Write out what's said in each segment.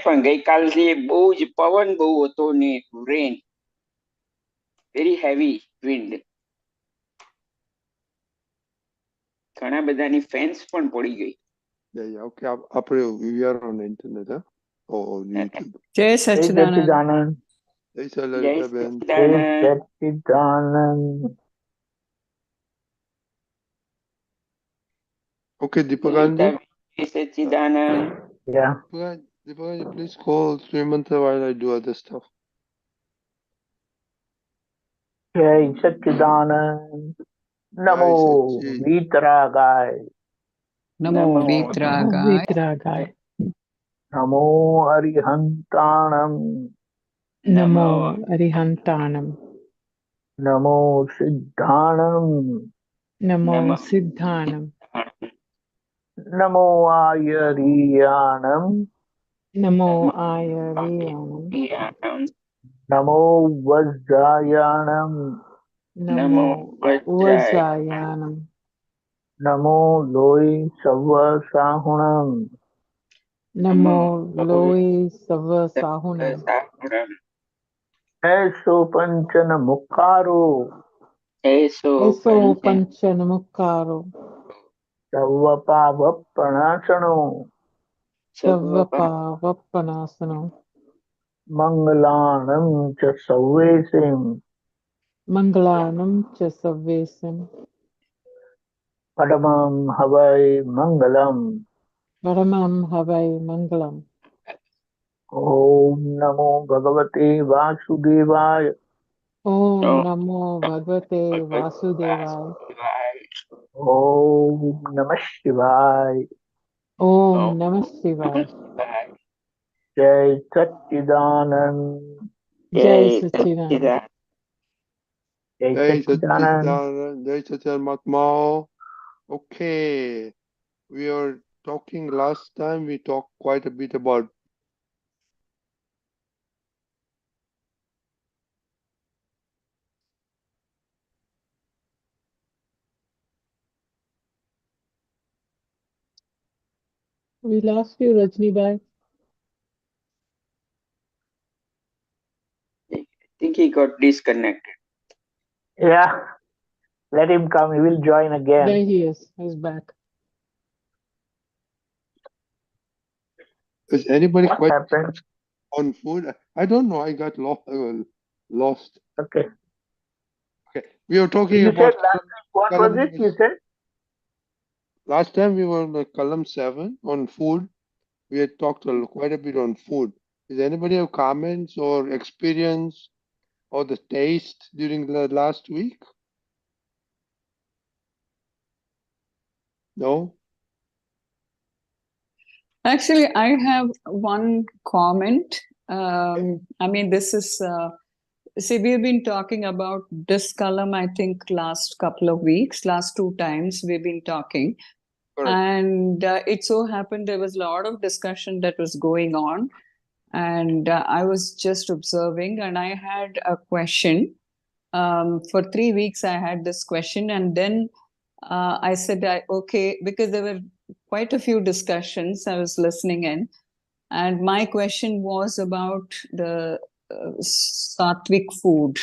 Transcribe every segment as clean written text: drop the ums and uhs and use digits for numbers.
પણ ગઈકાલથી બહુ જ પવન બહુ હતો ને રેન, વેરી હેવી વિન્ડ. ઘણા બધાની ફેન્સ પણ પડી ગઈ. Yeah, okay. We are on the internet, huh? Or on YouTube. જય સચ્ચિદાનંદ. Jai Salalitaben. Sachchidanand. Okay, Deepakanandji. જય સચ્ચિદાનંદ. Yeah. Deepakanandji, please call Srimantra while I do other stuff. Jai Sachchidanand. Namo Vitragaya. Namo વિતરાગાય. Namo Arihantanam. Namo અરિહંતાનમ. Namo Siddhanam. Namo સિદ્ધાનમ. Namo Ayariyanam. Namo આયર્યાનમ. Namo Vajrayanam. Namo વજ્રાયાનમ. Namo Loi Savasahunam. Namo લોય serve સાહુનમ. Eso Panchana Mukkaro. Asso asso પંચન મુક્કારો. Savvapavappanasano. સર્વપાવપનાસનો. Mangalanam cha Savvesim. મંગળાનમ ચ સવ્વેસમ. Padamam Havai Mangalam. પરમં હવૈ Mangalam. Om Namo Bhagavate Vasudevaya. ઓમ નમો ભગવતે વાસુદેવાય. Om Namah Shivaya. ઓમ નમઃ શિવાય. Jai Sachchidanand. જય સચ્ચિદાનંદ. Jai Jai Sachchidanand. Satchidanand. Jai Satchidanand. Okay. We are talking last time. We talked quite a bit about We lost you, Rajni bhai. I think he got disconnected. Yeah. Let him come. He will join again. There he is. He's back. Is anybody What quite happened? on food? I don't know. I got lost. Okay. Okay. We were talking You about said last week, what was it? You said? last time we were on the Kalam 7 on food. We had talked quite a bit on food. Does anybody have comments or experience or the taste during the last week? No? Actually, I have one comment. I mean, this is, see, we've been talking about this column, I think, last couple of weeks, last 2 times we've been talking. Correct. And it so happened there was a lot of discussion that was going on. And I was just observing and I had a question. For 3 weeks, I had this question. And then I said, okay, because there were quite a few discussions, I was listening in. And my question was about the sattvic food.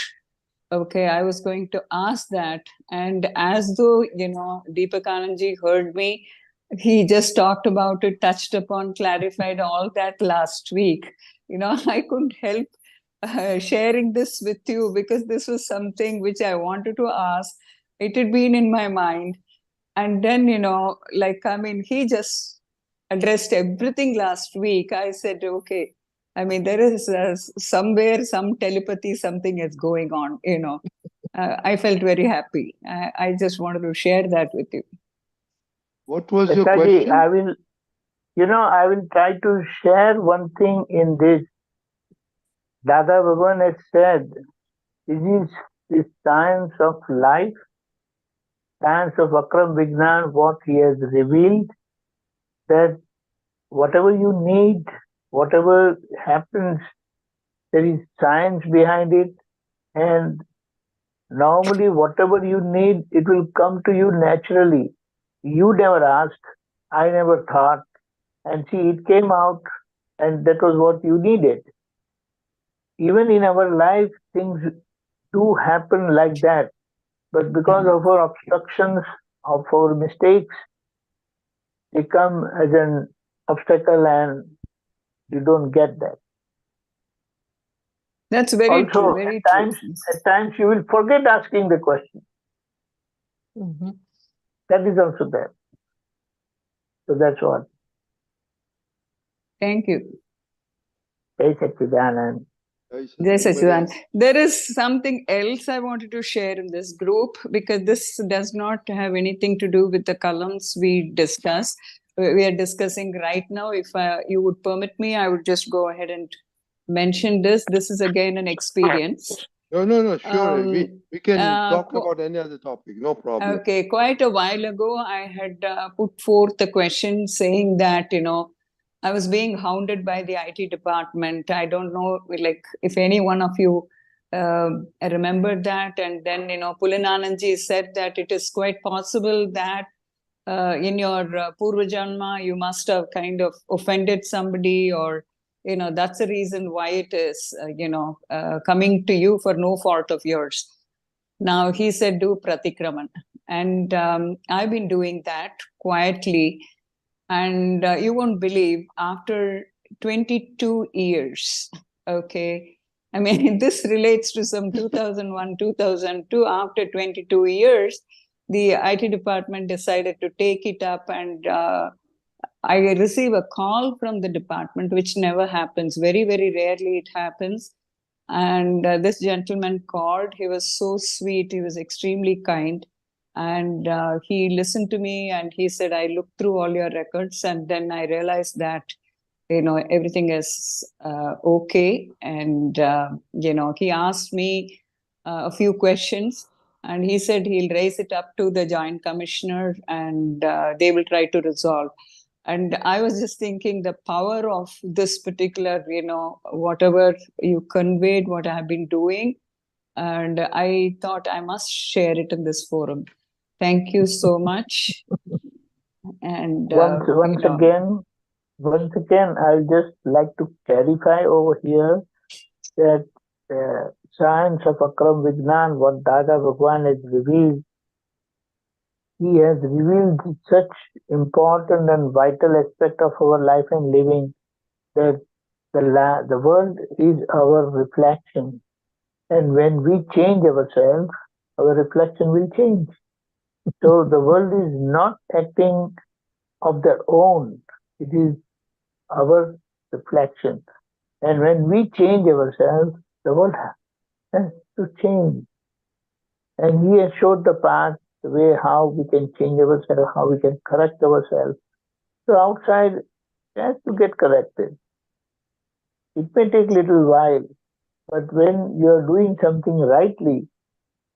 Okay, I was going to ask that. And as though, Deepakanandji heard me, he just talked about it, touched upon, clarified all that last week. I couldn't help sharing this with you because this was something which I wanted to ask. It had been in my mind. And then, he just addressed everything last week. I said, okay, I mean, there is somewhere, some telepathy, something is going on, I felt very happy. I just wanted to share that with you. What was your Ekkaji, question? I will try to share one thing in this. Dada Bhagwan has said, this is the science of life, science of Akram Vignan, what he has revealed, that whatever you need, whatever happens, there is science behind it. And normally, whatever you need, it will come to you naturally. You never asked, I never thought. And see, it came out and that was what you needed. Even in our life, things do happen like that, but because of our obstructions, of our mistakes, they come as an obstacle and you don't get that. That's very true, Also, very at true. times you will forget asking the question. Mhm. That is also there. So that's what. Thank you. Jai Satchidanand. Yes, Anybody Sachidan. else? There is something else I wanted to share in this group because this does not have anything to do with the columns we discussed. We are discussing right now. If you would permit me, I would just go ahead and mention this. This is again an experience. No, sure. We can talk qu- about any other topic, no problem. Okay, quite a while ago, I had put forth a question saying that, I was being hounded by the IT department. I don't know, like, if any one of you remembered that. And then, Pulinanandji said that it is quite possible that in your Purva Janma, you must have kind of offended somebody, or, that's the reason why it is, coming to you for no fault of yours. Now, he said, do pratikraman. And I've been doing that quietly. And you won't believe, after 22 years, okay, I mean, this relates to some 2001, 2002. After 22 years, the IT department decided to take it up, and I receive a call from the department, which never happens. Very, very rarely it happens. And this gentleman called. He was so sweet. He was extremely kind. And he listened to me and he said, I looked through all your records, and then I realized that, everything is okay. And, he asked me a few questions, and he said he'll raise it up to the Joint Commissioner, and they will try to resolve. And I was just thinking the power of this particular, whatever you conveyed, what I have been doing. And I thought I must share it in this forum. Thank you so much. And Once again, I'll just like to clarify over here that science of Akram Vignan, what Dada Bhagwan has revealed, he has revealed such important and vital aspect of our life and living that the world is our reflection. And when we change ourselves, our reflection will change. So the world is not acting of their own. It is our reflection. And when we change ourselves, the world has to change. And he has showed the path, the way how we can change ourselves, how we can correct ourselves. So outside has to get corrected. It may take a little while, but when you are doing something rightly,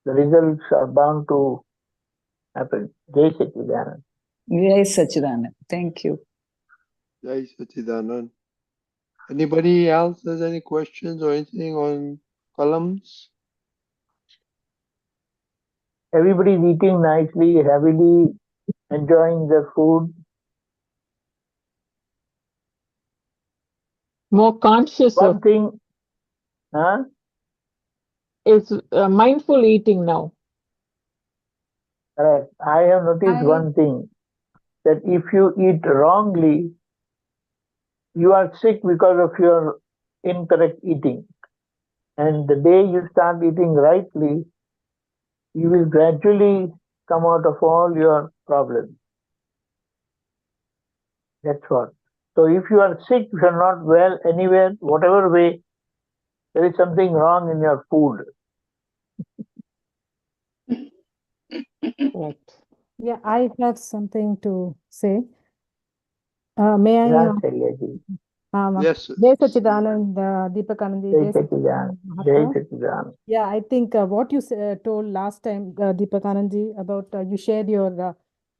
the results are bound to happen. Jai Satchidanand. Jai Satchidanand. Thank you. Jai Satchidanand. Anybody else has any questions or anything on columns? Everybody is eating nicely, heavily, enjoying their food. More conscious One of thing, is mindful eating now. correct. I have noticed one thing, that if you eat wrongly, you are sick because of your incorrect eating. And the day you start eating rightly, you will gradually come out of all your problems. That's what. So if you are sick, if you are not well anywhere, whatever way, there is something wrong in your food. Right. Yeah, I have something to say. May I? Yeah, Chelyaji. Yes. Jai Satchidanand, Deepakanandji, Jai Jai Satchidanand. Satchidanand Jai Mahatma. Satchidanand. Yeah, I think what you told last time, Deepakanandji, about you shared your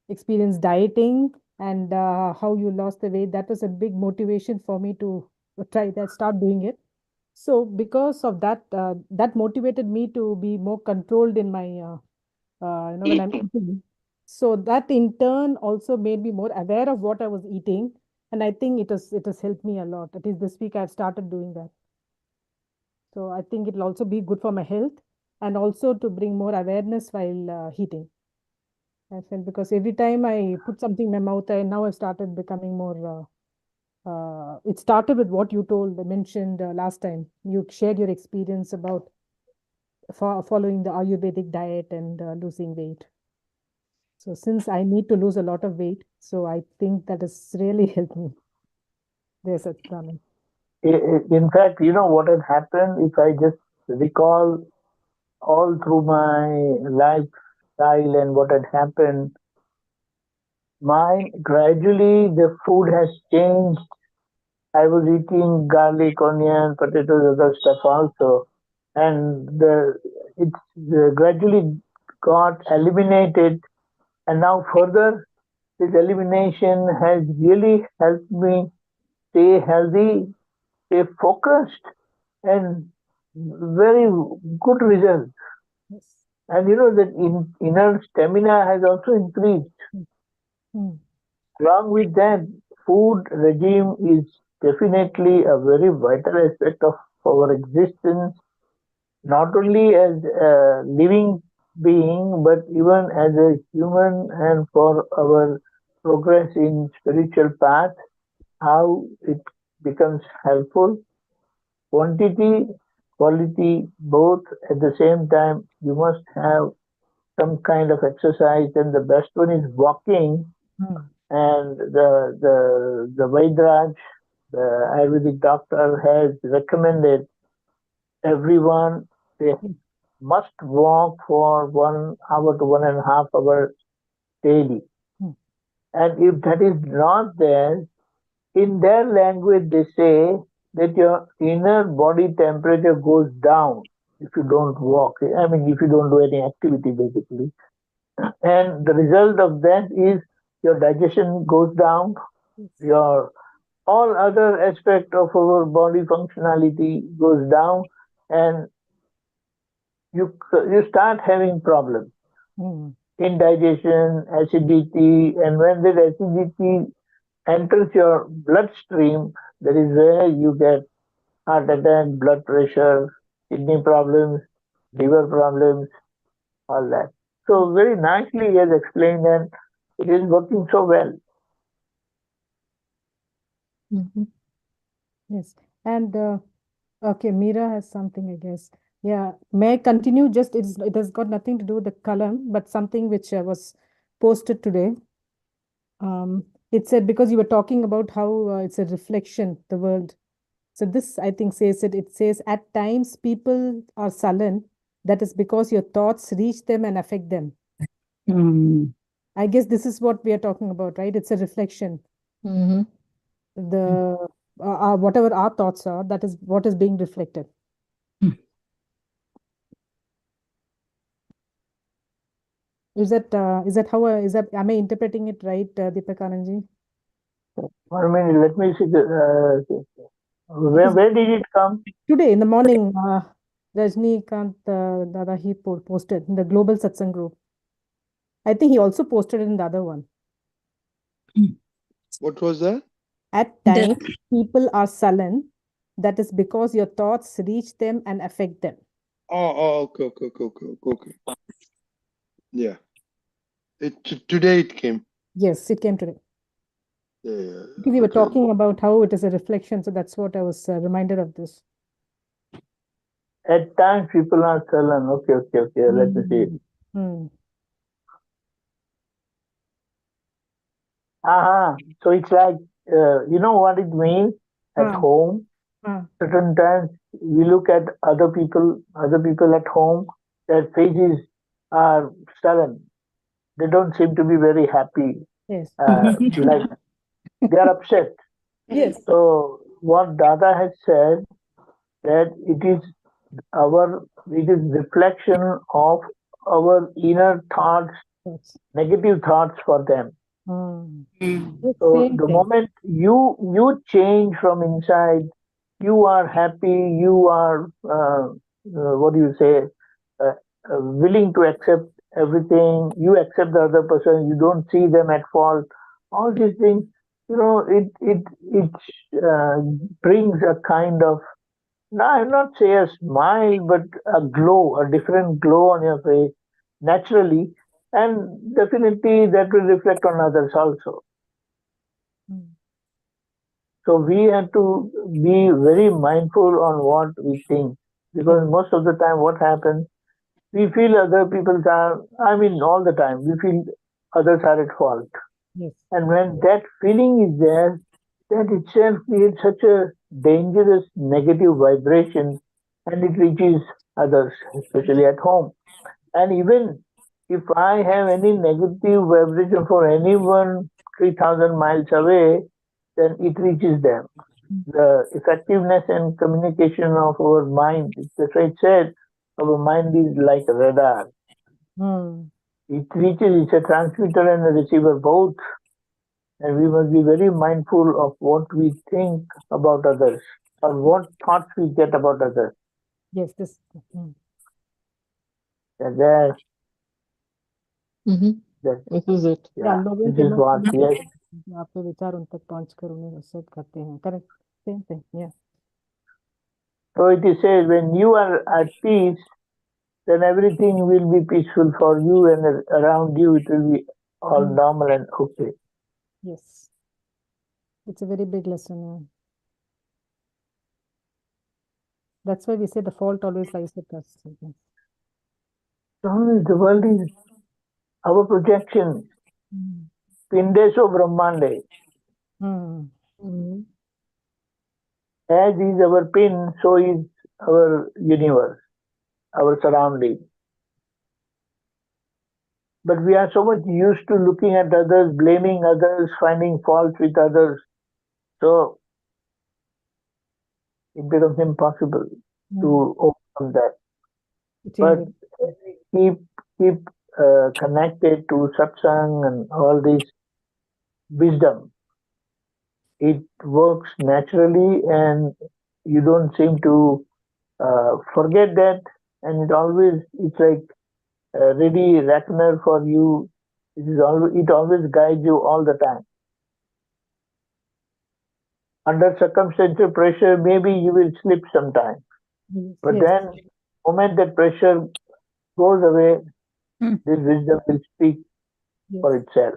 experience dieting and how you lost the weight. That was a big motivation for me to try that, start doing it. So because of that, that motivated me to be more controlled in my, when I'm eating. So that in turn also made me more aware of what I was eating. And I think it has helped me a lot. At least this week I've started doing that. So I think it'll also be good for my health and also to bring more awareness while heating. I felt because every time I put something in my mouth, now I've started becoming more. It started with what you mentioned last time. You shared your experience about following the Ayurvedic diet and losing weight. So since I need to lose a lot of weight, so I think that has really helped me. There's a problem. In fact, you know what had happened, if I just recall all through my lifestyle and what had happened, mine gradually the food has changed. I was eating garlic, onion, potatoes, other stuff also, and it's gradually got eliminated. And now further, this elimination has really helped me stay healthy, stay focused, and very good results. Yes. And you know that inner stamina has also increased. Mm. Along with that, food regime is definitely a very vital aspect of our existence, not only as a living being, but even as a human, and for our progress in spiritual path, how it becomes helpful. Quantity, quality, both at the same time. You must have some kind of exercise, and the best one is walking. Mm. And the Vaidraj, the Ayurvedic doctor, has recommended everyone they must walk for 1 hour to 1.5 hours daily. Mm. And if that is not there, in their language they say that your inner body temperature goes down if you don't walk. I mean, if you don't do any activity, basically. And the result of that is your digestion goes down, your all other aspect of our body functionality goes down, and you start having problems. Mm. Indigestion, acidity, and when that acidity enters your bloodstream, that is where you get heart attack, blood pressure, kidney problems, liver problems, all that. So very nicely he has explained, and it is working so well. Mhm. Yes. And okay, Meera has something, I guess. Yeah. May I continue? Just it has got nothing to do with the Kalam, but something which was posted today. It said because you were talking about how it's a reflection, the world. So this, I think, says it. It says at times people are sullen. That is because your thoughts reach them and affect them. I guess this is what we are talking about, right? It's a reflection. Mm-hmm. The whatever our thoughts are, that is what is being reflected. Is that how am I interpreting it right, Deepakanandji? 1 minute, let me see. Where did it come? Today in the morning, Rajnikant Dada he posted in the Global Satsang group. I think he also posted it in the other one. What was that? At times, people are sullen. That is because your thoughts reach them and affect them. Okay. Yeah. Today it came. Yes, it came today. Yeah. We were talking about how it is a reflection, so that's what I was reminded of this. At times people are sullen. Okay. Let me see. Mm. So it's like, you know what it means at home? Certain times we look at other people at home, their faces are sullen. They don't seem to be very happy. Yes. Like they are upset. Yes. So what Dada has said, that it is reflection of our inner thoughts, negative thoughts for them. So the moment you change from inside, you are happy, you are willing to accept everything, you accept the other person, you don't see them at fault. All these things brings a kind of, no, I'll not say a smile, but a glow, a different glow on your face naturally, and definitely that will reflect on others also. Mm. So we have to be very mindful on what we think, because most of the time what happens, we feel other people are, all the time, we feel others are at fault. Yes. And when that feeling is there, that itself creates such a dangerous negative vibration, and it reaches others, especially at home. And even if I have any negative vibration for anyone 3,000 miles away, then it reaches them. The effectiveness and communication of our mind, that's why it said, our mind is like a radar. Mm. It reaches, it's a transmitter and a receiver both. And we must be very mindful of what we think about others or what thoughts we get about others. Yes, this. And there, Mm-hmm. that, This is it. Yeah, yeah, लोगों this के is बहुत what, yes. आपके विचार उन तक पहुंचकर उन्हें असर करते हैं. Correct. Same thing. Yeah. So it is said, when you are at peace, then everything will be peaceful for you, and around you it will be all normal and okay. Yes. It's a very big lesson. Yeah. That's why we say the fault always lies with us. Yes. So the world is our projection. Pindeso Brahmande. Mm. Mm-hmm. As is our pin, so is our universe, our surrounding. But we are so much used to looking at others, blaming others, finding faults with others. So it becomes impossible to overcome that. But keep connected to satsang and all this wisdom. It works naturally, and you don't seem to forget that. And it's like a ready reckoner for you. It always guides you all the time. Under circumstantial pressure, maybe you will slip sometimes. But then, the moment that pressure goes away, this wisdom will speak for itself.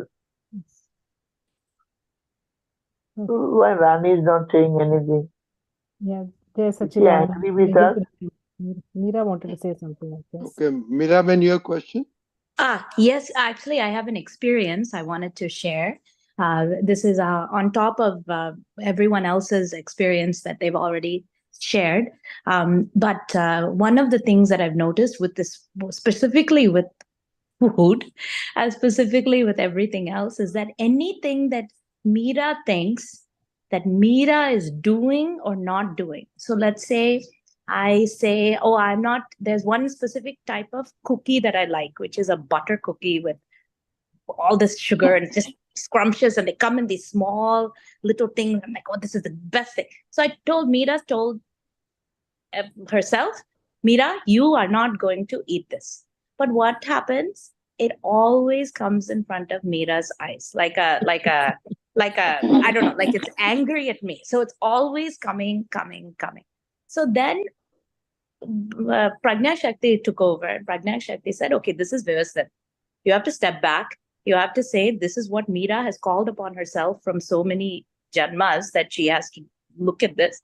So why Rani is not saying anything? Yeah, there's such Is she angry with us? Meera wanted to say something like this. Okay, Miraben, your question? Yes, actually, I have an experience I wanted to share. This is on top of everyone else's experience that they've already shared. But one of the things that I've noticed with this, specifically with food, and specifically with everything else, is that anything that Meera thinks that Meera is doing or not doing. So let's say I say, oh, I'm not, there's one specific type of cookie that I like, which is a butter cookie with all this sugar and it's just scrumptious, and they come in these small little things. I'm like, oh, this is the best thing. So I told herself, Meera, you are not going to eat this. But what happens? It always comes in front of Meera's eyes, like a, I don't know, like it's angry at me. So it's always coming. So then Prajna Shakti took over, and Prajna Shakti said, okay, this is Vyavastha. You have to step back. You have to say, this is what Meera has called upon herself from so many janmas that she has to look at this.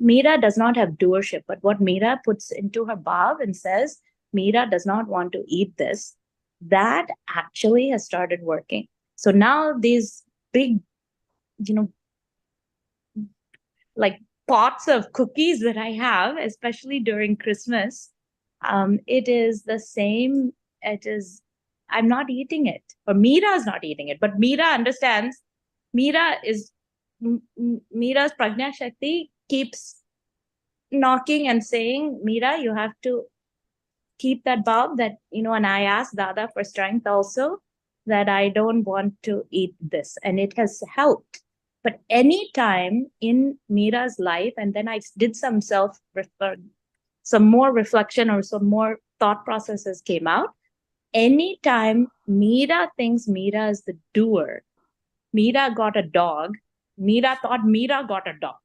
Meera does not have doership, but what Meera puts into her bhav and says, Meera does not want to eat this, that actually has started working. So now these big, like pots of cookies that I have, especially during Christmas, it is the same. I'm not eating it, or Meera is not eating it, but Meera understands. Meera's Prajna Shakti keeps knocking and saying, Meera, you have to keep that bhav that, and I asked Dada for strength also, that I don't want to eat this. And it has helped. But any time in Meera's life, and then I did some more reflection or some more thought processes came out. Anytime Meera thinks Meera is the doer, Meera got a dog. Meera thought Meera got a dog.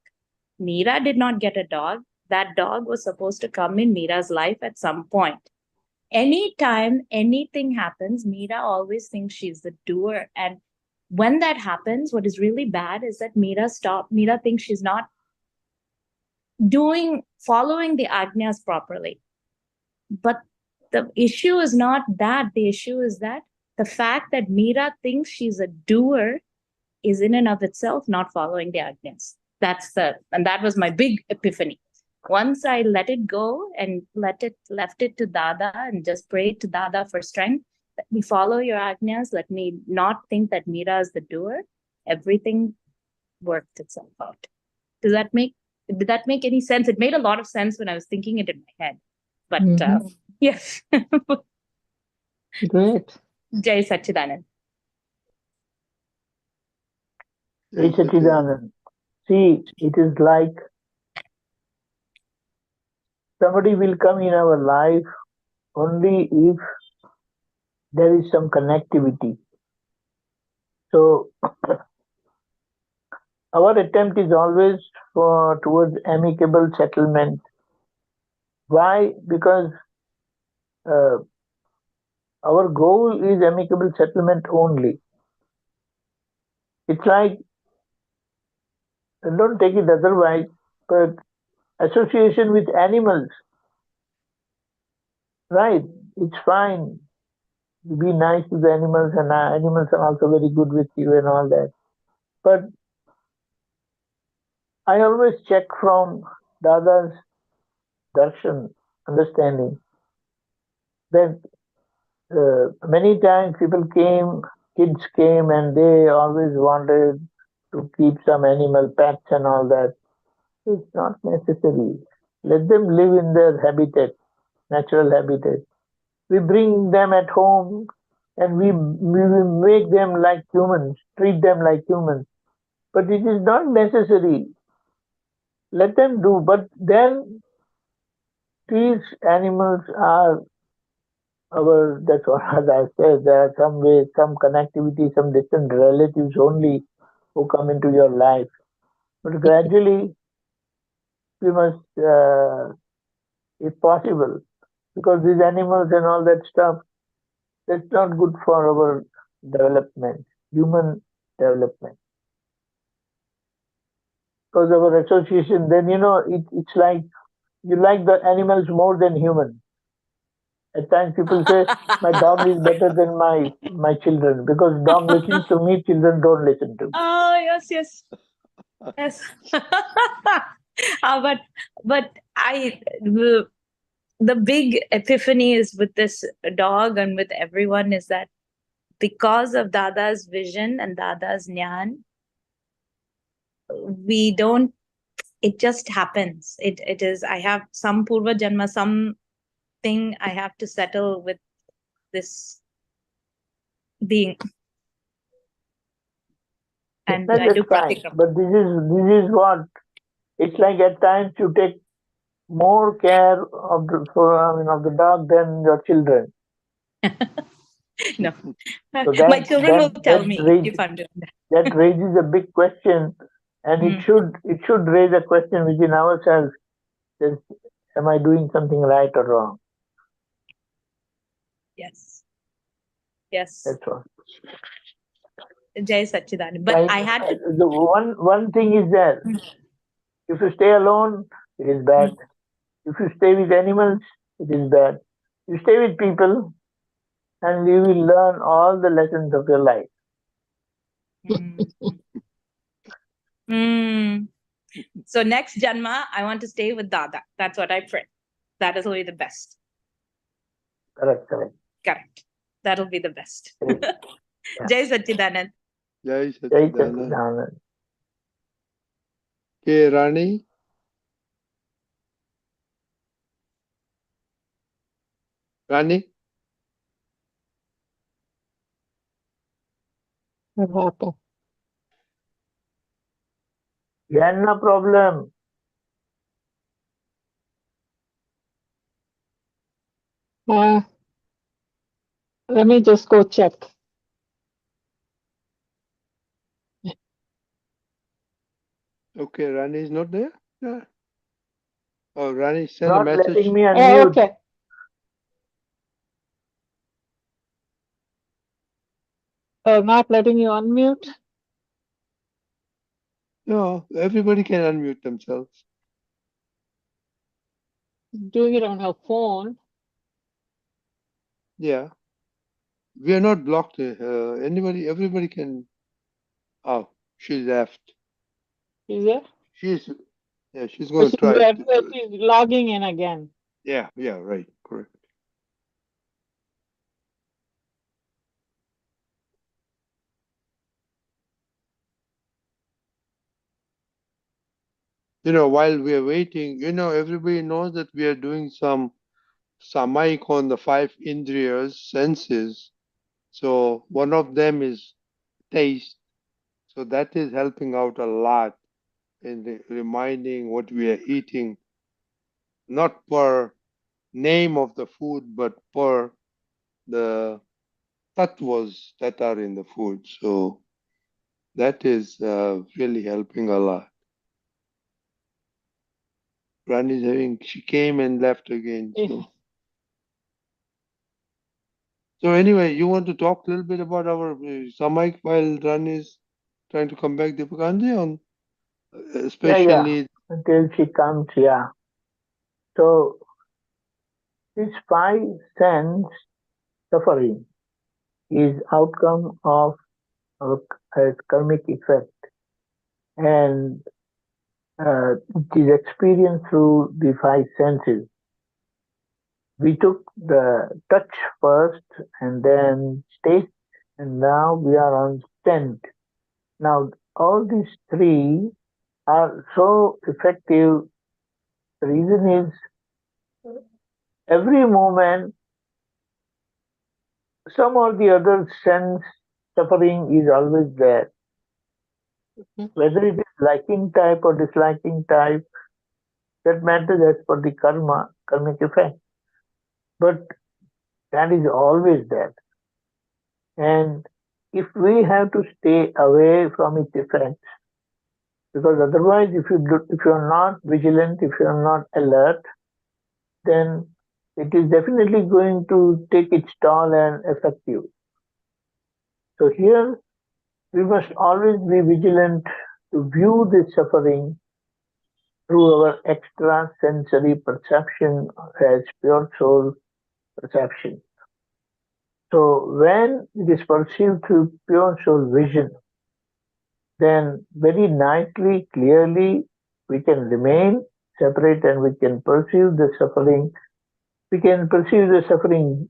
Meera did not get a dog. That dog was supposed to come in Meera's life at some point. Anytime anything happens, Meera always thinks she's the doer. And when that happens, what is really bad is that Meera thinks she's not following the Agnas properly. But the issue is not that. The issue is that the fact that Meera thinks she's a doer is in and of itself not following the Agnas. And that was my big epiphany. Once I let it go and left it to Dada and just prayed to Dada for strength, let me follow your Agnas, let me not think that Meera is the doer, everything worked itself out. Did that make any sense? It made a lot of sense when I was thinking it in my head. But yes. Great. Jai Satchidanand. Jai Satchidanand. See, it is like somebody will come in our life only if there is some connectivity. So our attempt is always towards amicable settlement. Why? Because our goal is amicable settlement only. It's like, don't take it otherwise, but association with animals, right? It's fine. Be nice to the animals, and animals are also very good with you and all that. But I always check from Dada's darshan, understanding, that many times kids came and they always wanted to keep some animal pets and all that. It's not necessary. Let them live in their habitat, natural habitat. We bring them at home and we make them like humans, treat them like humans. But it is not necessary. Let them do. But then these animals are that's what I said, there are some ways, some connectivity, some distant relatives only who come into your life. But gradually, we must, if possible, because these animals and all that stuff, that's not good for our development, human development. Because our association, then it's like you like the animals more than humans. At times people say, my dog is better than my children, because dog listens to me, children don't listen to me. Oh, yes. Yes. But the big epiphany is with this dog and with everyone is that because of Dada's vision and Dada's Nyan, it just happens. It is, I have some Purva Janma, something I have to settle with this being. And I do fine. But this is what, it's like at times you take more care of the dog than your children. No. So my children will tell me if I'm doing that. That raises a big question, and it should raise a question within ourselves. Am I doing something right or wrong? Yes. That's all. Jai Satchidanand. But I had to... The one thing is there. If you stay alone, it is bad. If you stay with animals, it is bad. You stay with people, and you will learn all the lessons of your life. So next Janma, I want to stay with Dada. That's what I pray. That is only the best. Correct. That'll be the best. Yeah. Jai Satchidanand. Jai Satchidanand. Okay, Rani. Rani? What happened? Yeah, no problem. Let me just go check. Okay, Rani is not there? Yeah. Oh, Rani sent a Not message. letting me Oh, unmute. okay. Not letting you unmute. No, everybody can unmute themselves. Doing it on her phone. Yeah. We are not blocked. Everybody can. Oh, she left. Is there? She's But going to try to do it. she's logging in again. Yeah, right, correct. While we are waiting, everybody knows that we are doing some Samayik on the 5 Indriyas, senses. So one of them is taste. So that is helping out a lot in reminding what we are eating, not per name of the food, but per the tattvas that are in the food. So that is really helping a lot. Rani she came and left again. So anyway, you want to talk a little bit about our Samayik while Rani is trying to come back, Deepakanandji, on especially. Yeah. Until she comes, yeah. So this 5 sense suffering is outcome of our karmic effect, and it is experienced through the 5 senses. We took the touch first and then taste, and now we are on scent. Now all these 3 are so effective. The reason is every moment some or the other sense suffering is always there. Whether it is liking type or disliking type, that matters as per the karmic effect. But that is always there. And if we have to stay away from its effects, because otherwise if you are not vigilant, if you are not alert, then it is definitely going to take its toll and affect you. So here we must always be vigilant to view this suffering through our extrasensory perception as pure soul perception. So when it is perceived through pure soul vision, then very nicely, clearly, we can remain separate and we can perceive the suffering. We can perceive the suffering,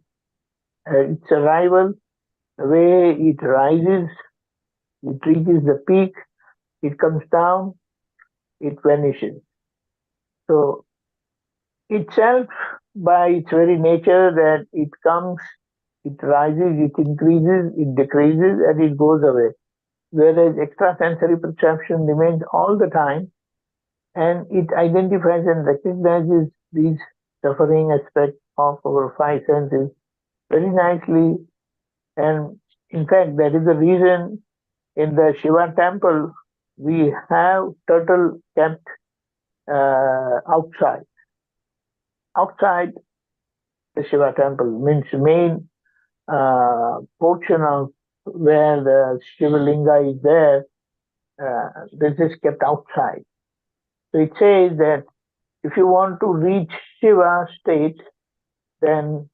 its arrival, the way it rises, it reaches the peak, it comes down, it vanishes. So itself, by its very nature, that it comes, it rises, it increases, it decreases, and it goes away. Whereas extrasensory perception remains all the time, and it identifies and recognizes these suffering aspects of our 5 senses very nicely. And in fact, that is the reason in the Shiva temple we have turtle kept outside. Outside the Shiva temple means main portion of where the Shiva Linga is there. This is kept outside. So it says that if you want to reach Shiva state, then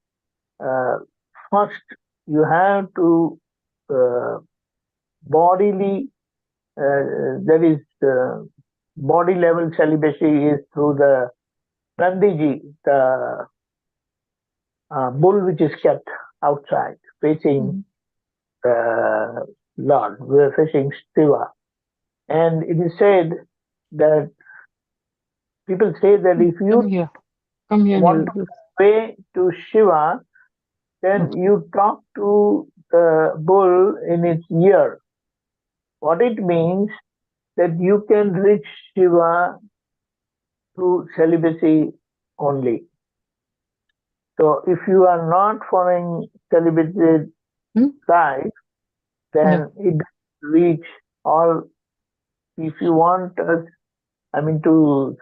first you have to bodily, that is, body level celibacy is through the Nandiji, the bull which is kept outside, facing the Lord, we're facing Shiva. And it is said that people say that if you want to pray to Shiva, then you talk to the bull in its ear. What it means that you can reach Shiva through celibacy only. So if you are not following celibacy life, then it doesn't reach all. If you want I mean, to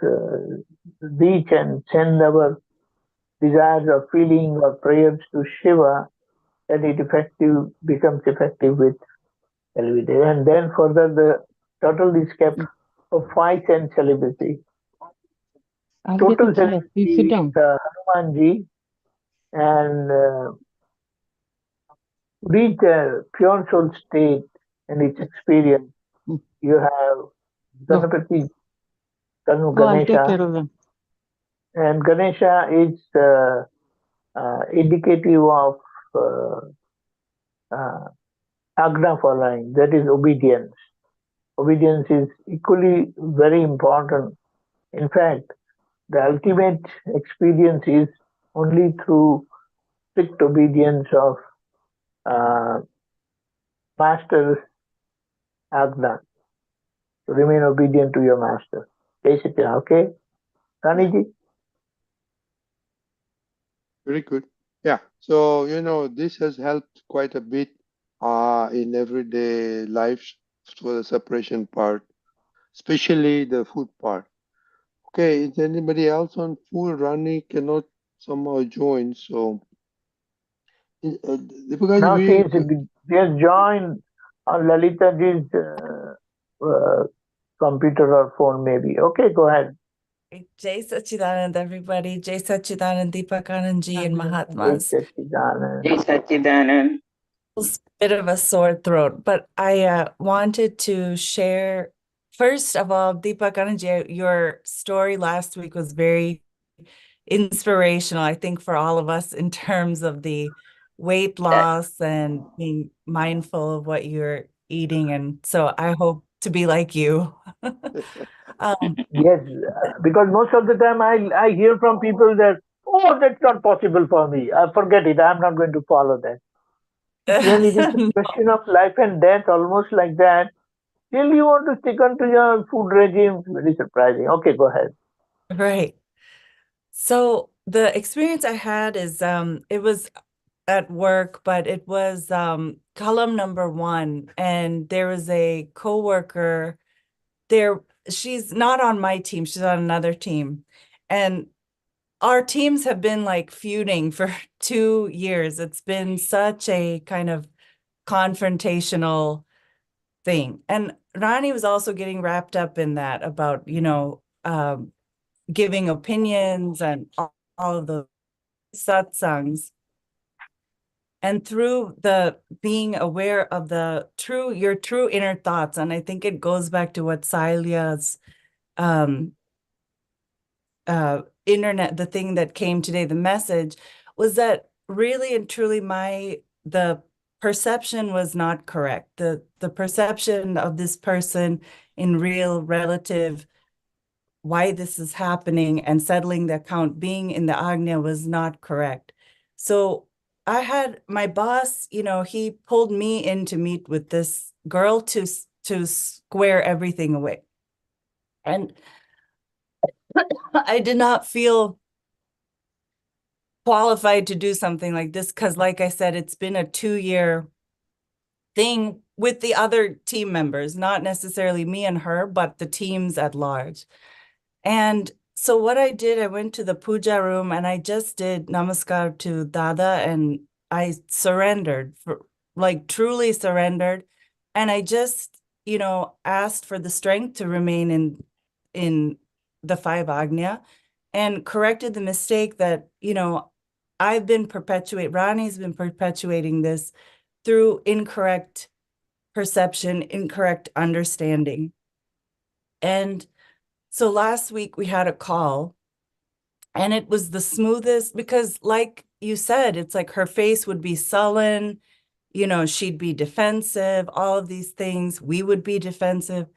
reach and send our desires or feeling or prayers to Shiva, that it becomes effective with LVD. And then further, the total is kept of 5 cent celibacy. I'm Total getting tired. Please sit celibacy down. is Hanumanji, and reach a pure soul state and its experience. Mm. You have Go. Ganapati, I'll take Ganesha, care of them. and Ganesha is indicative of Agna following, that is obedience. Obedience is equally very important. In fact, the ultimate experience is only through strict obedience of master's Agna. To remain obedient to your master. Basically, okay? Raniji? Very good. Yeah. So, this has helped quite a bit in everyday life for the separation part, especially the food part. Okay, is anybody else on food? Rani cannot somehow join. So, Deepakaji, Now she has joined on Lalitaji's computer or phone maybe. Okay, go ahead. Jai Sachidanand, everybody. Jai Sachidanand, Deepakanandji, and Mahatmas. Jai Sachidanand. Jai Sachidanand. Bit of a sore throat, but I wanted to share. First of all, Deepakanandji, your story last week was very inspirational, I think, for all of us in terms of the weight loss and being mindful of what you're eating. And so I hope to be like you. Yes, because most of the time I hear from people that, oh, that's not possible for me. Forget it. I'm not going to follow that. When it is a question of life and death, almost like that, still you want to stick on to your food regime. Very surprising. Okay, go ahead. Right. So the experience I had is it was at work, but it was Kalam #1, and there was a coworker there. She's not on my team, she's on another team. And our teams have been like feuding for 2 years. It's been such a kind of confrontational thing. And Rani was also getting wrapped up in that about, giving opinions and all of the satsangs. And through the being aware of your true inner thoughts. And I think it goes back to what Saila's internet, the thing that came today, the message was that really and truly the perception was not correct. The perception of this person in real relative why this is happening and settling the account, being in the Agna was not correct. So I had my boss, he pulled me in to meet with this girl to square everything away. And I did not feel qualified to do something like this because, like I said, it's been a 2-year thing with the other team members, not necessarily me and her, but the teams at large. And so what I did, I went to the puja room and I just did namaskar to Dada and I surrendered, truly surrendered. And I just, asked for the strength to remain in the 5 Agnya and corrected the mistake that, Rani's been perpetuating this through incorrect perception, incorrect understanding. And so last week we had a call and it was the smoothest because like you said, it's like her face would be sullen, she'd be defensive, all of these things, we would be defensive.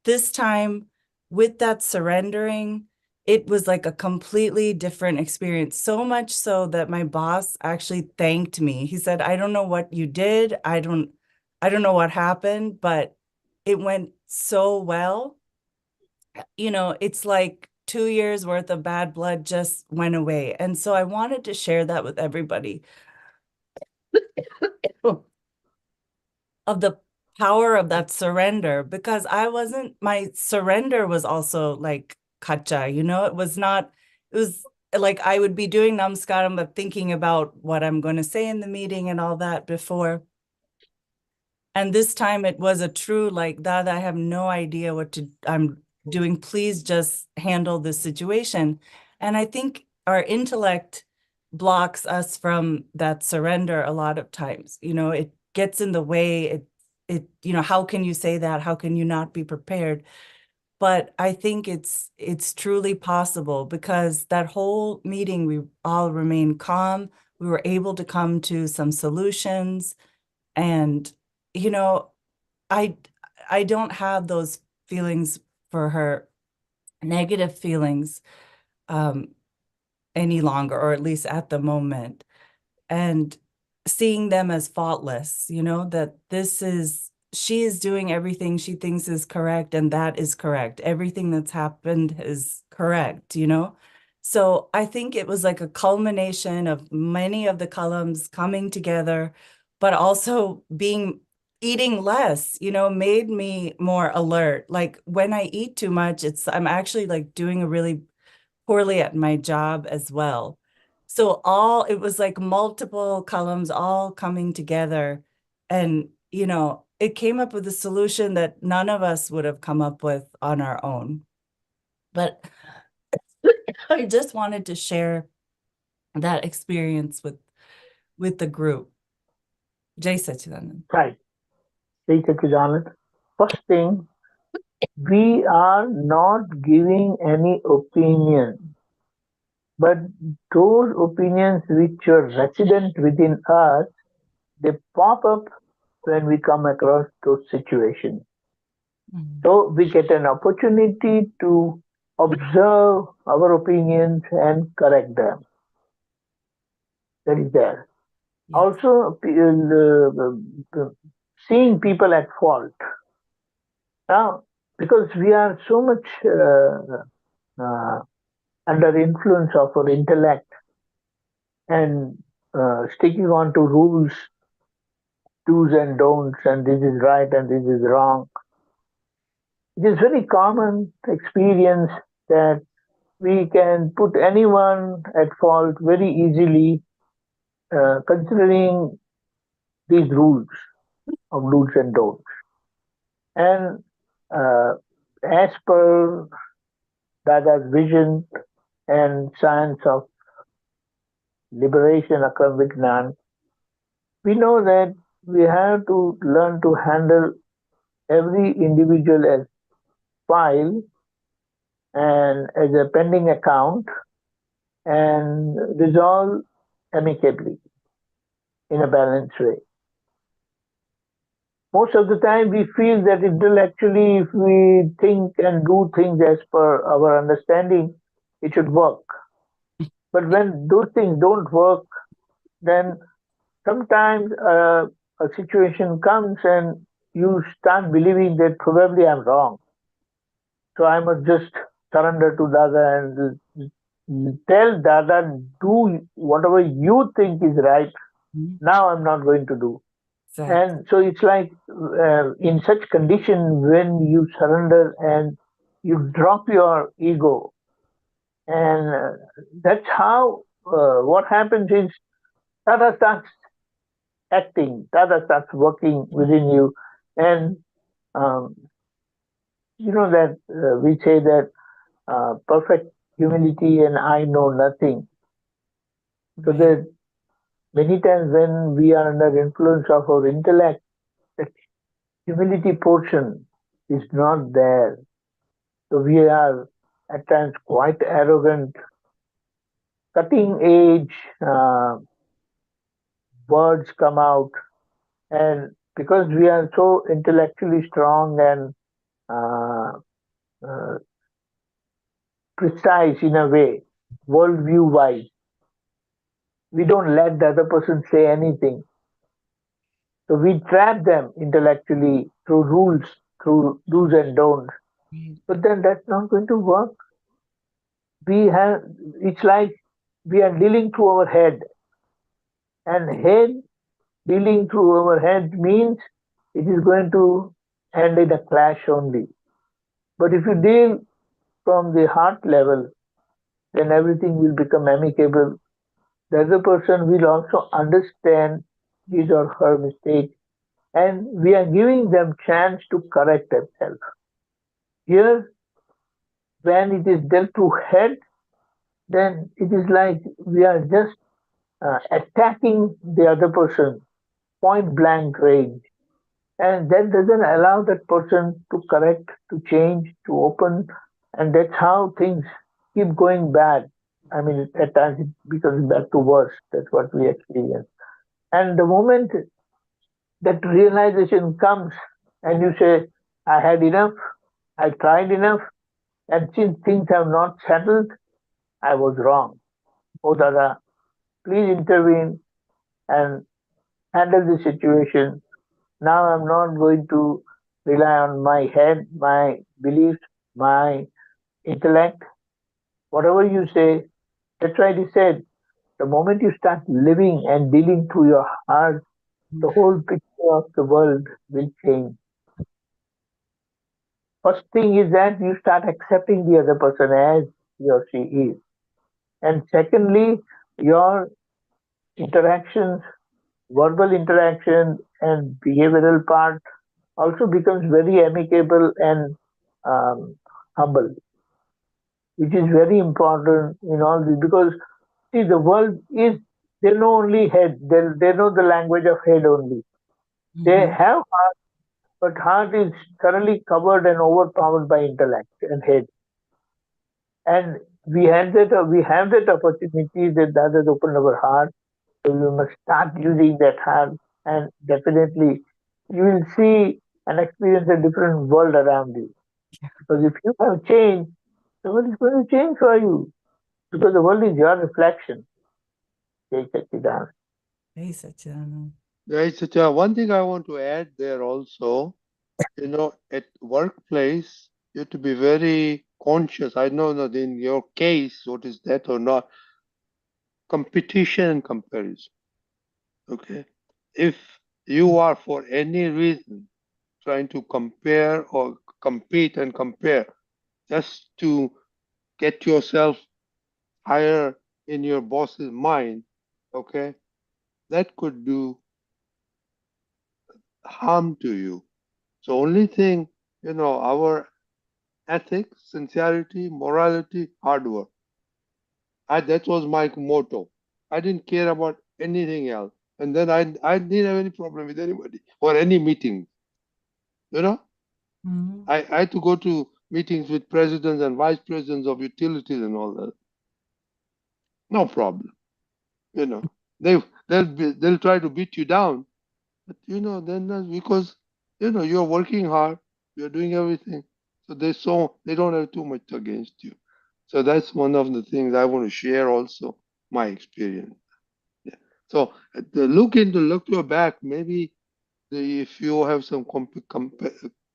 This time with that surrendering, it was like a completely different experience. So much so that my boss actually thanked me. He said, I don't know what you did. I don't know what happened, but it went so well. It's like 2 years worth of bad blood just went away. And so I wanted to share that with everybody of the power of that surrender, because my surrender was also like kacha, it was like I would be doing namaskaram, but thinking about what I'm going to say in the meeting and all that before. And this time it was a true, like, Dada, I have no idea what I'm doing. Please just handle this situation. And I think our intellect blocks us from that surrender a lot of times. It gets in the way. How can you say that? How can you not be prepared? But I think it's truly possible, because that whole meeting, we all remained calm. We were able to come to some solutions. And, I don't have those feelings for her, negative feelings, any longer, or at least at the moment. And seeing them as faultless, that she is doing everything she thinks is correct, and that is correct. Everything that's happened is correct, So I think it was like a culmination of many of the Kalams coming together, but also eating less, made me more alert. Like when I eat too much, I'm actually like doing really poorly at my job as well. So it was like multiple columns all coming together, and, it came up with a solution that none of us would have come up with on our own. But I just wanted to share that experience with the group. Jai Sachidanand. Right. Jai Sachidanand. First thing, we are not giving any opinion, but those opinions which are resident within us, they pop up when we come across those situations. So we get an opportunity to observe our opinions and correct them. That is there. Yes. Also, seeing people at fault. Now, because we are so much under influence of our intellect and sticking on to rules, do's and don'ts, and this is right and this is wrong. It is very common experience that we can put anyone at fault very easily, considering these rules of do's and don'ts. And as per Dada's vision and science of liberation, Akram Vignan, we know that we have to learn to handle every individual as file and as a pending account and resolve amicably in a balanced way. Most of the time we feel that intellectually, if we think and do things as per our understanding, it should work. But when those things don't work, then sometimes a situation comes and you start believing that probably I'm wrong. So I must just surrender to Dada and tell Dada, do whatever you think is right. Now I'm not going to do. Exactly. And so it's like in such condition, when you surrender and you drop your ego, and that's how what happens is Dada starts acting, Dada starts working within you. And you know that we say that perfect humility and I know nothing. So that many times when we are under influence of our intellect, that humility portion is not there. So we are at times quite arrogant, cutting edge words come out. And because we are so intellectually strong and precise in a way, worldview wise, we don't let the other person say anything. So we trap them intellectually through rules, through do's and don'ts. But then that's not going to work. It's like we are dealing through our head. And head dealing through our head means it is going to end in a clash only. But if you deal from the heart level, then everything will become amicable. The other person will also understand his or her mistake, and we are giving them chance to correct themselves. Here, when it is dealt to head, then it is like we are just attacking the other person, point blank range. And that doesn't allow that person to correct, to change, to open. And that's how things keep going bad. I mean, at times it becomes bad to worse. That's what we experience. And the moment that realization comes and you say, I had enough, I tried enough, and since things have not settled, I was wrong. Oh, Dada, please intervene and handle the situation. Now I'm not going to rely on my head, my beliefs, my intellect. Whatever you say, that's why he said, the moment you start living and dealing through your heart, the whole picture of the world will change. First thing is that you start accepting the other person as he or she is. And secondly, your interactions, verbal interaction and behavioral part also becomes very amicable and humble, which is very important in all this because see the world is they know only head, they know the language of head only. They have heart, but heart is thoroughly covered and overpowered by intellect and head. And we have that opportunity that God has opened our heart. So we must start using that heart, and definitely you will see and experience a different world around you. Because if you have changed, the world is going to change for you. Because the world is your reflection. Jai Satchidanand. Hey, Satchidanand. Right, Satya. One thing I want to add there also, at workplace, you have to be very conscious. I know that in your case, what is that or not, competition and comparison. Okay. If you are for any reason trying to compare or compete and compare just to get yourself higher in your boss's mind, okay, that could do harm to you. So only thing, our ethics, sincerity, morality, hard work. That was my motto. I didn't care about anything else. And then I didn't have any problem with anybody or any meeting. I had to go to meetings with presidents and vice presidents of utilities and all that. No problem. They'll try to beat you down, but then that's because you're working hard, you're doing everything, so they don't have too much against you. So that's one of the things I want to share also my experience. Yeah. So look to your back. Maybe if you have some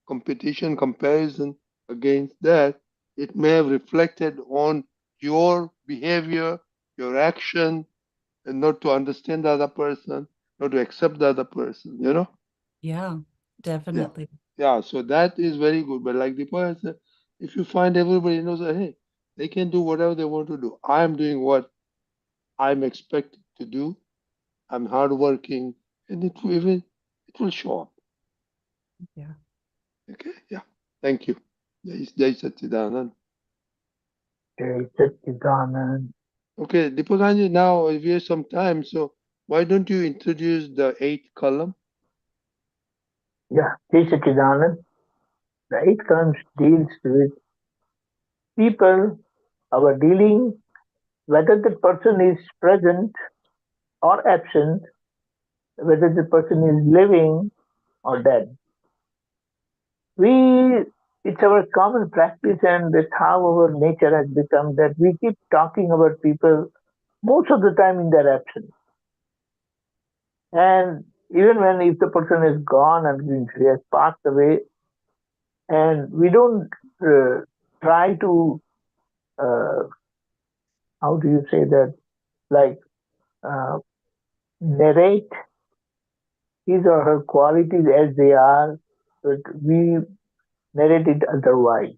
competition comparison against that, it may have reflected on your behavior, your action, and not to understand the other person, not to accept the other person, Yeah, Yeah. definitely. Yeah, so that is very good. But like Deepa said, if you find everybody knows that, hey, they can do whatever they want to do. I'm doing what I'm expected to do. I'm hardworking, and it will show up. Yeah. Okay, yeah. Thank you. Jai Satchidanand. Jai Satchidanand. Okay, Deepakanji, now we have some time, so why don't you introduce the eighth column? Yeah, Jai Satchidanand. The eighth column deals with people, our dealing, whether the person is present or absent, whether the person is living or dead. It's our common practice and that's how our nature has become that we keep talking about people most of the time in their absence. And even when if the person is gone and he has passed away, and we don't try to uh, how do you say that like narrate his or her qualities as they are, but we narrate it otherwise.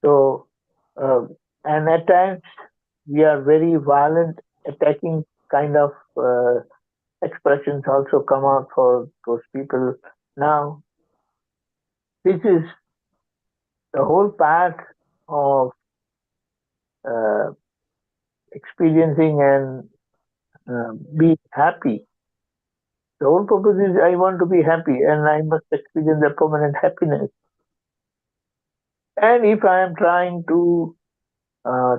So, and at times we are very violent, attacking kind of expressions also come out for those people. Now, this is the whole path of uh, experiencing and being happy. The whole purpose is I want to be happy and I must experience the permanent happiness. And if I am trying to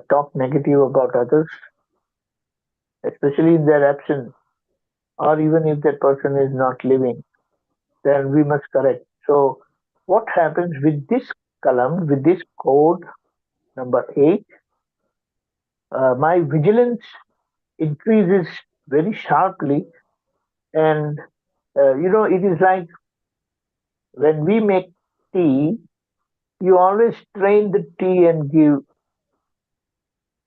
talk negative about others, especially in their absence, or even if that person is not living, then we must correct. So, what happens with this column, with this code number 8? My vigilance increases very sharply, and it is like when we make tea, you always strain the tea and give.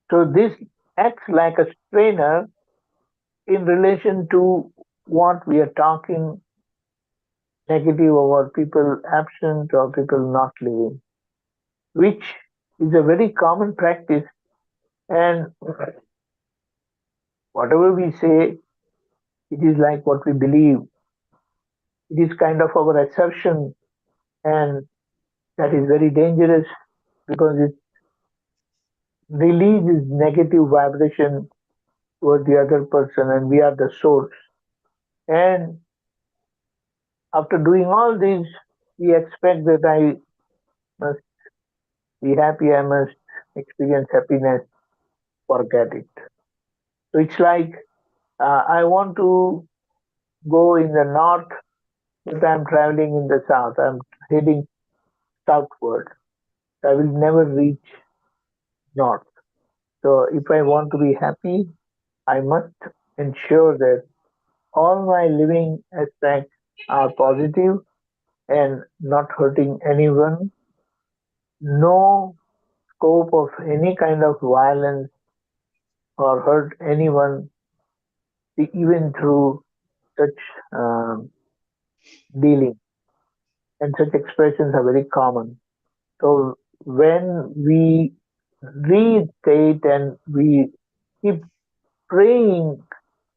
So this acts like a strainer in relation to what we are talking negative about people absent or people not living, which is a very common practice. And whatever we say, it is like what we believe. It is kind of our assertion, and that is very dangerous because it releases negative vibration toward the other person, and we are the source. And after doing all this, we expect that I must be happy, I must experience happiness, forget it. So it's like I want to go in the north, but I'm traveling in the south. I'm heading southward. I will never reach north. So if I want to be happy, I must ensure that all my living aspects are positive and not hurting anyone. No scope of any kind of violence or hurt anyone, even through such dealing. And such expressions are very common. So when we restate and we keep praying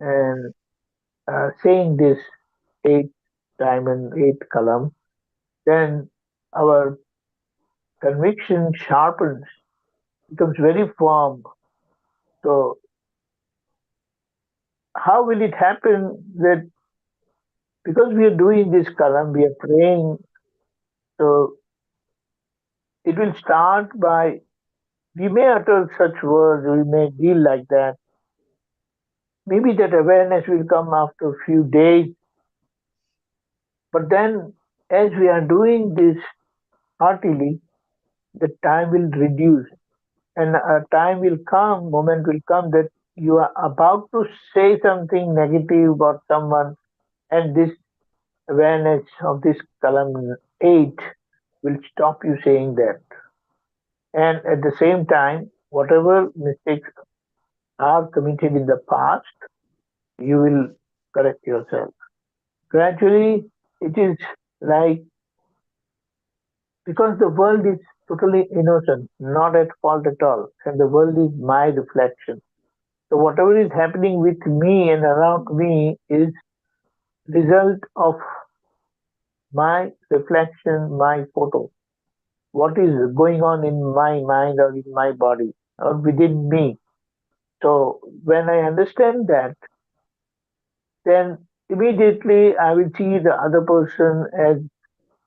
and saying this 8 time and 8 column, then our conviction sharpens, becomes very firm. So how will it happen that because we are doing this column, we are praying, so it will start by, we may utter such words, we may deal like that. Maybe that awareness will come after a few days. But then, as we are doing this heartily, the time will reduce. And a time will come, moment will come that you are about to say something negative about someone, and this awareness of this column 8 will stop you saying that. And at the same time, whatever mistakes are committed in the past, you will correct yourself. Gradually, it is like, because the world is totally innocent, not at fault at all, and the world is my reflection. So whatever is happening with me and around me is result of my reflection, my photo. What is going on in my mind or in my body or within me. So when I understand that, then immediately I will see the other person as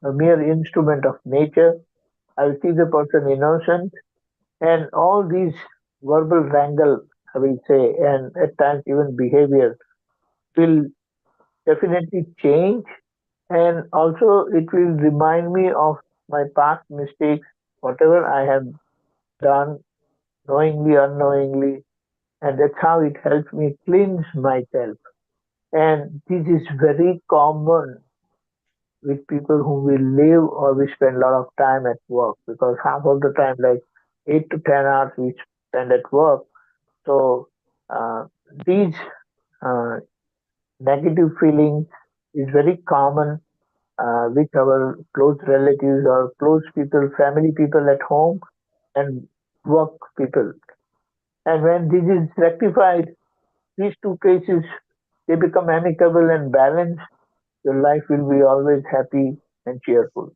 a mere instrument of nature. I will see the person innocent, and all these verbal wrangle, I will say, and at times even behavior will definitely change, and also it will remind me of my past mistakes, whatever I have done, knowingly, unknowingly, and that's how it helps me cleanse myself. And this is very common with people who will live or we spend a lot of time at work, because half of the time, like 8 to 10 hours, we spend at work. So these uh, negative feelings is very common with our close relatives or close people, family people at home and work people. And when this is rectified, these two cases, they become amicable and balanced. Your life will be always happy and cheerful.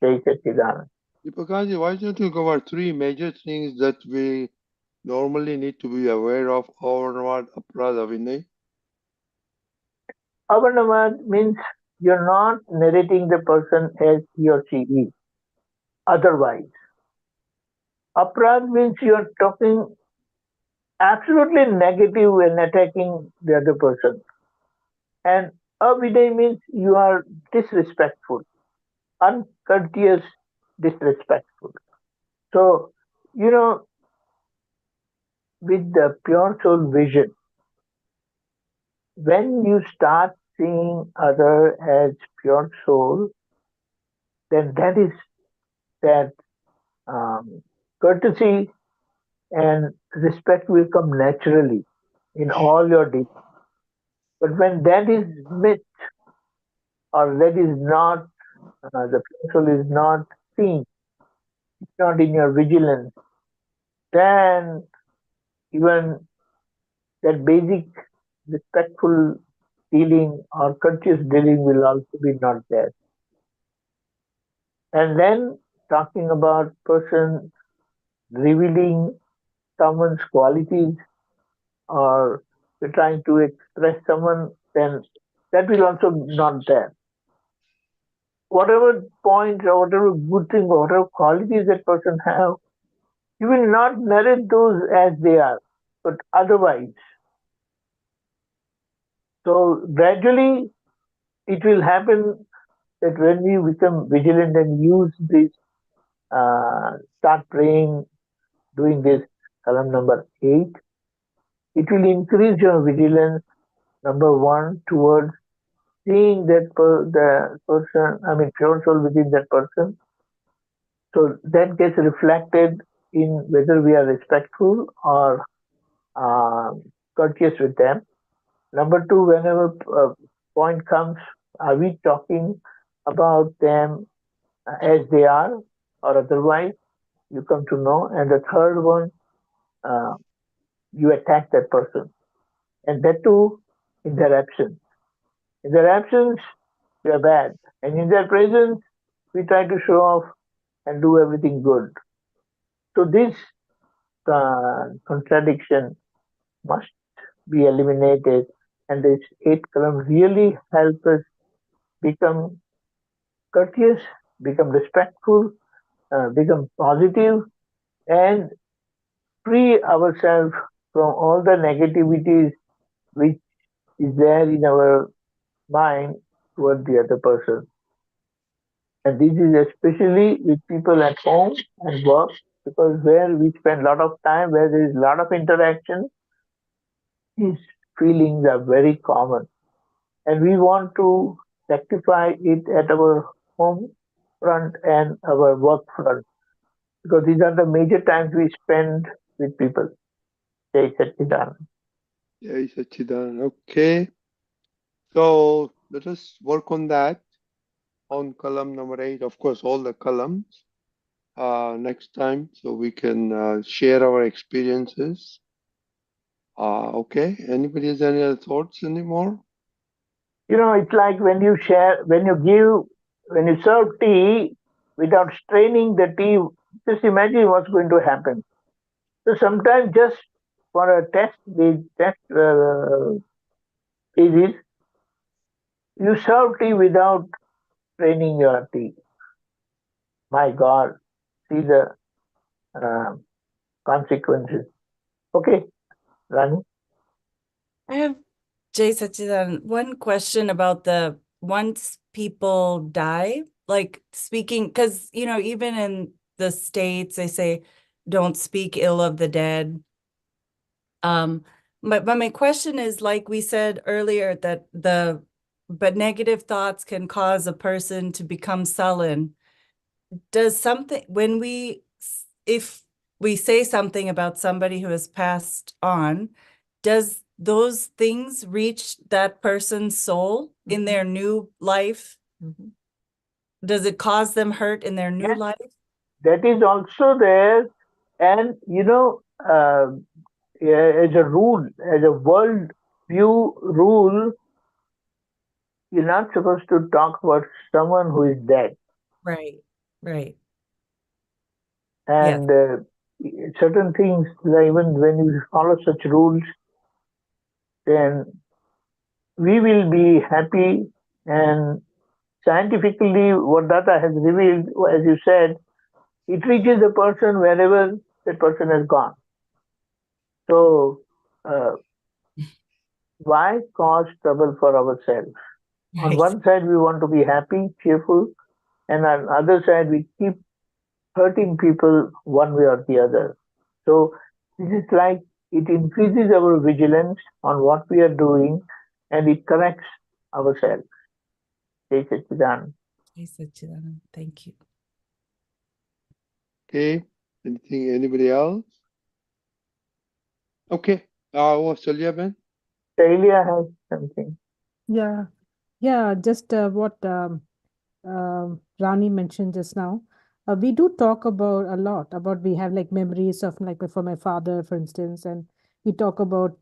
Jai Satchidanand. Deepakanji, why don't you cover three major things that we normally need to be aware of or Aprada Vinay? Avarnavad means you're not narrating the person as he or she is. Otherwise, Aprad means you're talking absolutely negative and attacking the other person. And Aviday means you are disrespectful, uncourteous, disrespectful. So, with the pure soul vision, when you start seeing other as pure soul, then that courtesy and respect will come naturally in all your deeds. But when that is missed or that is not, the pure soul is not seen, it's not in your vigilance, then even that basic respectful dealing or courteous dealing will also be not there. And then talking about person revealing someone's qualities or you're trying to express someone, then that will also not there. Whatever points or whatever good thing or whatever qualities that person have, you will not narrate those as they are, but otherwise. So gradually it will happen that when we become vigilant and use this, start praying, doing this column number 8, it will increase your vigilance, number 1, towards seeing that the person, pure soul within that person. So that gets reflected in whether we are respectful or courteous with them. Number 2, whenever point comes, are we talking about them as they are or otherwise? You come to know. And the third one, you attack that person. And that too, in their absence. In their absence, we are bad. And in their presence, we try to show off and do everything good. So this contradiction must be eliminated. And this 8 column really helps us become courteous, become respectful, become positive, and free ourselves from all the negativities which is there in our mind toward the other person. And this is especially with people at home and work, because where we spend a lot of time, where there is a lot of interaction, these feelings are very common. And we want to rectify it at our home front and our work front, because these are the major times we spend with people. Jai Satchidanand. Jai Satchidanand. Okay. So let us work on that on column number 8. Of course, all the columns next time, so we can share our experiences. Okay. Anybody has any other thoughts anymore? It's like when you serve tea without straining the tea, just imagine what's going to happen. So sometimes just for a test cases, you serve tea without straining your tea. My God, see the consequences. Okay, Rani? I have, Jay Sachidan, one question about the once people die, like speaking, because, even in the States, they say, don't speak ill of the dead. But my question is, like we said earlier, that but negative thoughts can cause a person to become sullen. Does something, if we say something about somebody who has passed on, does those things reach that person's soul in their new life? Does it cause them hurt in their new Yes. life? That is also there. And, as a rule, as a world view rule, you're not supposed to talk about someone who is dead. Right, right. And certain things, like even when you follow such rules, then we will be happy. And scientifically, what data has revealed, as you said, it reaches the person wherever that person has gone. So, why cause trouble for ourselves? On Right. one side, we want to be happy, cheerful, and on the other side, we keep hurting people one way or the other. So, this is like it increases our vigilance on what we are doing and it corrects ourselves. Jai Satchidanand. Jai Satchidanand. Thank you. Okay. Anybody else? Okay. Salya Ben? Celia has something. Yeah, just what Rani mentioned just now. We do talk about a lot about we have like memories of like for my father, for instance, and we talk about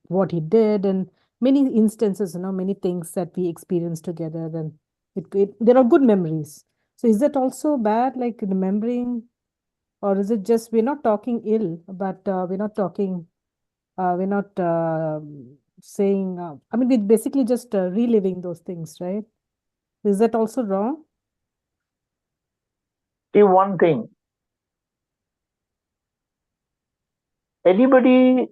what he did and many instances, many things that we experienced together. And there are good memories. So is that also bad, like remembering, or is it just we're not talking ill, but we're not talking, we're not saying, I mean, we're basically just reliving those things, right? Is that also wrong? See one thing. Anybody,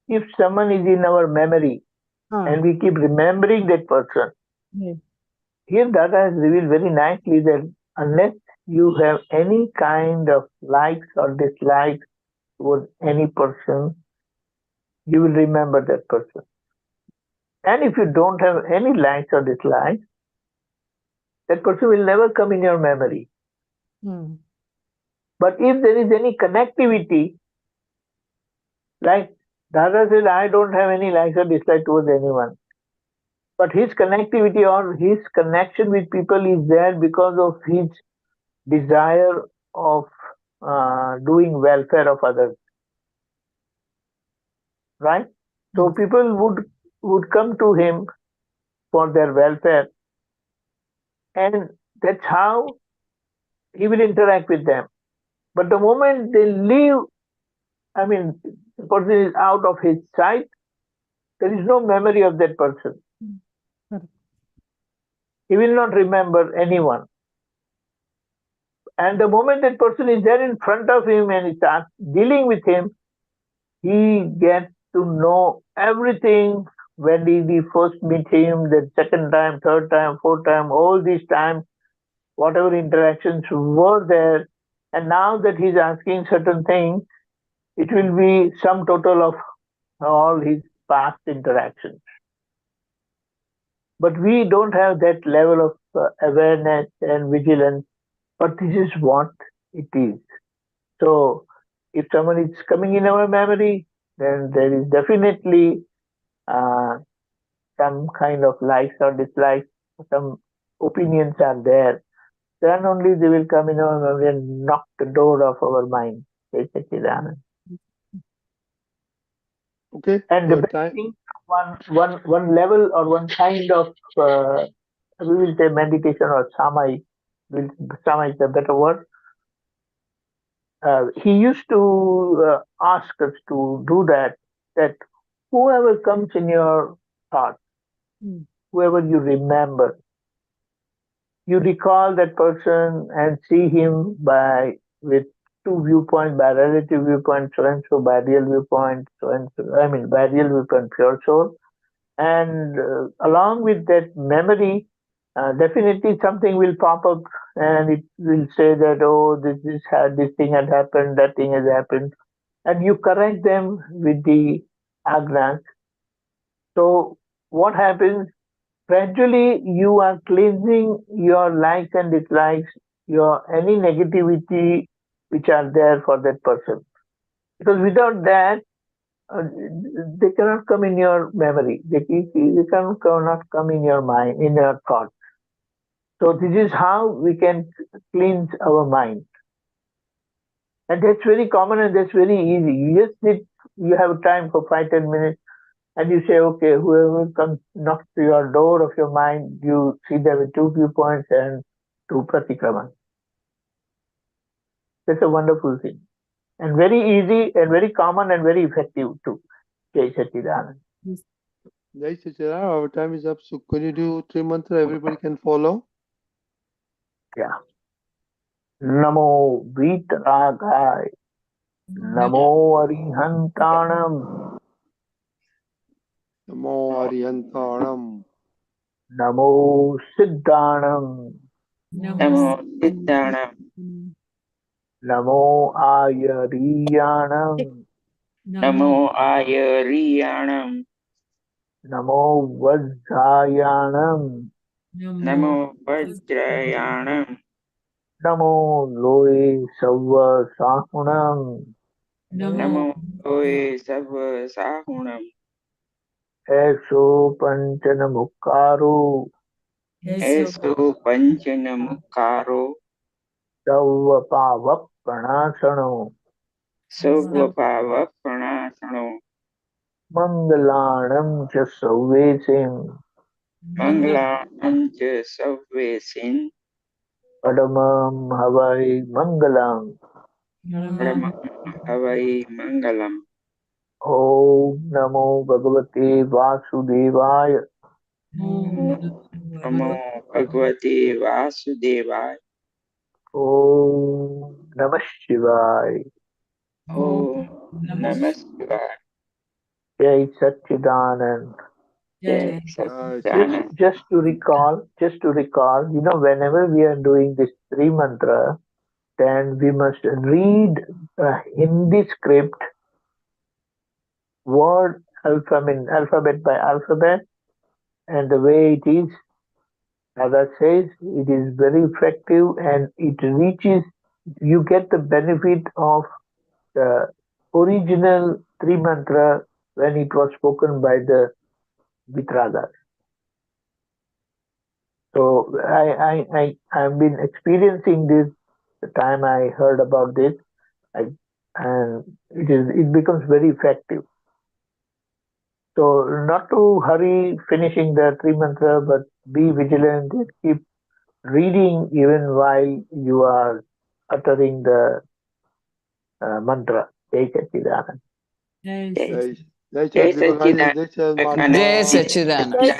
if someone is in our memory and we keep remembering that person, Yeah. here Dada has revealed very nicely that unless you have any kind of likes or dislikes towards any person, you will remember that person. And if you don't have any likes or dislikes, that person will never come in your memory. Hmm. But if there is any connectivity, like Dada said, I don't have any likes or dislikes towards anyone. But his connectivity or his connection with people is there because of his desire of doing welfare of others. Right? So people would come to him for their welfare, and that's how he will interact with them. But the moment they leave, I mean, the person is out of his sight, there is no memory of that person. Correct. He will not remember anyone. And the moment that person is there in front of him and he starts dealing with him, he gets to know everything. When did he first meet him, the second time, third time, fourth time, all these times, whatever interactions were there. And now that he's asking certain things, it will be sum total of all his past interactions. But we don't have that level of awareness and vigilance, but this is what it is. So if someone is coming in our memory, then there is definitely some kind of likes or dislikes, some opinions are there. Then only they will come in our memory and knock the door of our mind. Jai Satchidanand. Okay. And the So best time. thing, one level or one kind of, we will say meditation or samayik. Samayik is a better word. He used to ask us to do that whoever comes in your thought, whoever you remember, you recall that person and see him with two viewpoints, by relative viewpoint, so and so, by real viewpoint, so and so, I mean, by real viewpoint, pure soul. And along with that memory, definitely something will pop up and it will say that, oh, this thing had happened, that thing has happened. And you correct them with the Agna. So what happens? Gradually, you are cleansing your likes and dislikes, your any negativity which are there for that person. Because without that, they cannot come in your memory. They cannot come in your mind, in your thoughts. So this is how we can cleanse our mind. And that's very common and that's very easy. You have time for 5-10 minutes and you say, okay, whoever comes, knocks to your door of your mind, you see them with 2 viewpoints and 2 pratikramas. That's a wonderful thing. And very easy and very common and very effective too. Jai Satchidanand. Jai Satchidanand, our time is up. So could you do 3 mantra everybody can follow? Yeah. Namo Vitaragaya. Namo Arihantanam. Namo Arihantanam. Namo Siddhanam. Namo Siddhanam. Namo Ayariyanam. Namo Ayariyanam. Namo Vajrayanam. Namo Vajrayanam. Namo Loe Sava Sahunam. Namo Loe Sava Sahunam. Eso Panchana Mukkaro. Eso Panchana Mukkaro. Sava Pava Pranasano. Sarvapava Pranasano. Mangalanam Cha Sauvesim. Mangalam Cha Savvesin. Padamam Havai Mangalam. Paramam Havai Mangalam. Om Namo Bhagavate Vasudevaya. Namo Bhagavate Vasudevaya. Om Namah Shivaya. Om Namah Shivaya. Jai Satchidanand. Jai Satchidanand. Just to recall, whenever we are doing this 3 mantra, then we must read a Hindi script, word alphabet by alphabet, and the way it is, as I says, it is very effective and it reaches, you get the benefit of the original 3 mantra when it was spoken by the Vitragas. So I've been experiencing this the time I heard about this, and it becomes very effective. So not to hurry finishing the 3 mantra, but be vigilant and keep reading even while you are uttering the mantra. Jai Satchidanand. Jai Jai Jai Deepakanandji, Jai Satchidanand. Jai Sachidanand.